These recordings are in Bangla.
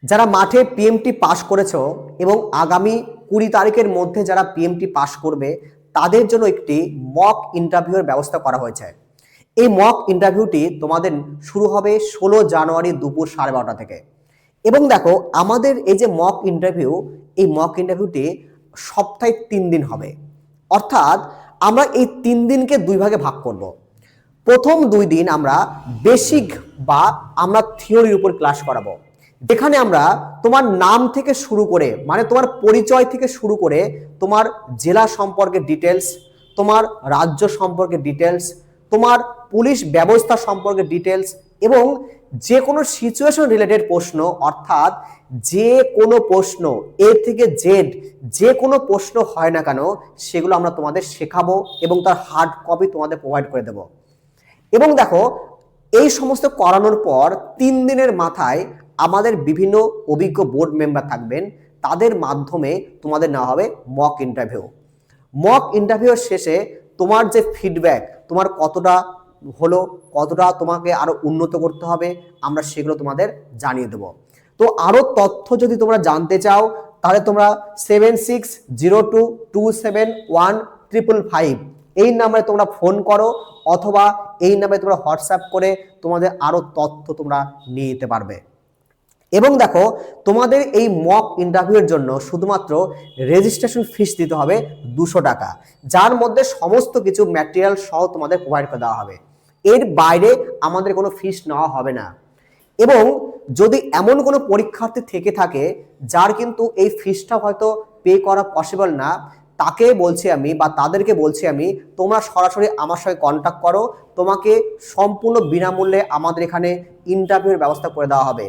যারা মাঠে পিএমটি পাস করেছো এবং আগামী 20 তারিখের মধ্যে যারা পিএমটি পাস করবে তাদের জন্য একটি মক ইন্টারভিউর ব্যবস্থা করা হয়েছে। এই মক ইন্টারভিউটি তোমাদের শুরু হবে 16 জানুয়ারি দুপুর 12:30 থেকে। এবং দেখো আমাদের এই যে মক ইন্টারভিউ, এই মক ইন্টারভিউটি সপ্তাহে 3 দিন হবে। অর্থাৎ আমরা এই 3 দিনকে 2 ভাগে ভাগ করব। প্রথম 2 দিন আমরা বেসিক বা আমরা থিওরির উপর ক্লাস করাবো, যেখানে আমরা তোমার নাম থেকে শুরু করে মানে তোমার পরিচয় থেকে শুরু করে তোমার জেলা সম্পর্কে ডিটেলস, তোমার রাজ্য সম্পর্কে ডিটেলস, তোমার পুলিশ ব্যবস্থা সম্পর্কে ডিটেলস এবং যে কোনো সিচুয়েশন রিলেটেড প্রশ্ন, অর্থাৎ যে কোনো প্রশ্ন এ থেকে জেড যে কোনো প্রশ্ন হয় না কেন সেগুলো আমরা তোমাদের শেখাবো এবং তার হার্ড কপি তোমাদের প্রোভাইড করে দেব। এবং দেখো এই সমস্ত করানোর পর 3 দিনের মাথায় আমাদের বিভিন্ন অভিজ্ঞ বোর্ড মেম্বার থাকবেন, তাদের মাধ্যমে তোমাদের নেওয়া হবে মক ইন্টারভিউ। মক ইন্টারভিউর শেষে তোমার যে ফিডব্যাক, তোমার কতটা হলো, কতটা তোমাকে আরো উন্নত করতে হবে, আমরা সেগুলো তোমাদের জানিয়ে দেব। তো আরো তথ্য যদি তোমরা জানতে চাও তাহলে তোমরা 7602715555 এই নাম্বারে তোমরা ফোন করো অথবা এই নাম্বারে তোমরা হোয়াটসঅ্যাপ করে তোমাদের আরো তথ্য তোমরা নিয়ে নিতে পারবে। এবং দেখো তোমাদের এই মক ইন্টারভিউর জন্য শুধুমাত্র রেজিস্ট্রেশন ফিস দিতে হবে 200 টাকা, যার মধ্যে সমস্ত কিছু ম্যাটেরিয়াল সহ তোমাদের প্রোভাইড করে দেওয়া হবে। এর বাইরে আমাদের কোনো ফিস নেওয়া হবে না। এবং যদি এমন কোনো পরীক্ষার্থী থেকে থাকে যার কিন্তু এই ফিসটা হয়তো পে করা পসিবল না, তাকে বলছি আমি বা তাদেরকে বলছি আমি, তোমরা সরাসরি আমার সঙ্গে কন্ট্যাক্ট করো, তোমাকে সম্পূর্ণ বিনামূল্যে আমাদের এখানে ইন্টারভিউর ব্যবস্থা করে দেওয়া হবে।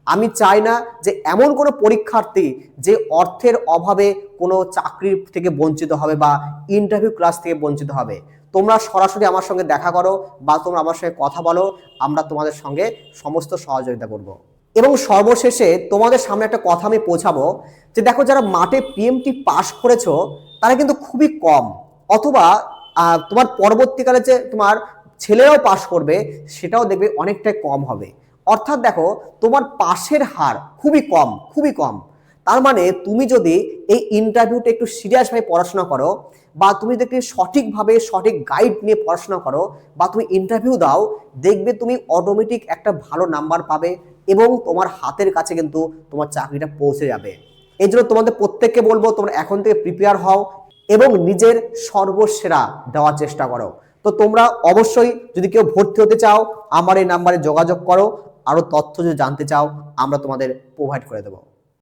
আমি চাই না যে এমন কোনো পরীক্ষার্থী যে অর্থের অভাবে কোনো চাকরি থেকে বঞ্চিত হবে বা ইন্টারভিউ ক্লাস থেকে বঞ্চিত হবে। তোমরা সরাসরি আমার সঙ্গে দেখা করো বা তোমরা আমার সঙ্গে কথা বলো, আমরা তোমাদের সঙ্গে সমস্ত সহযোগিতা করব। এবং সর্বশেষে তোমাদের সামনে একটা কথা আমি পৌঁছাবো যে দেখো যারা মাঠে পিএমটি পাস করেছো তারা কিন্তু খুবই কম, অথবা তোমার পরবর্তীকালে যে তোমার ছেলেরাও পাস করবে সেটাও দেখবে অনেকটাই কম হবে। অর্থাৎ দেখো তোমার পাশের হার খুবই কম, খুবই কম। তার মানে তুমি যদি এই ইন্টারভিউটা একটু সিরিয়াসভাবে পড়াশোনা করো বা তুমি যদি সঠিকভাবে সঠিক গাইড নিয়ে পড়াশোনা করো বা তুমি ইন্টারভিউ দাও, দেখবে তুমি অটোমেটিক একটা ভালো নাম্বার পাবে এবং তোমার হাতের কাছে কিন্তু তোমার চাকরিটা পৌঁছে যাবে। এই জন্য তোমাদের প্রত্যেককে বলবো তোমরা এখন থেকে প্রিপেয়ার হও এবং নিজের সর্বসেরা দেওয়ার চেষ্টা করো। তো তোমরা অবশ্যই যদি কেউ ভর্তি হতে চাও আমার এই নাম্বারে যোগাযোগ করো, আরো তথ্য যদি জানতে চাও আমরা তোমাদের প্রোভাইড করে দেবো।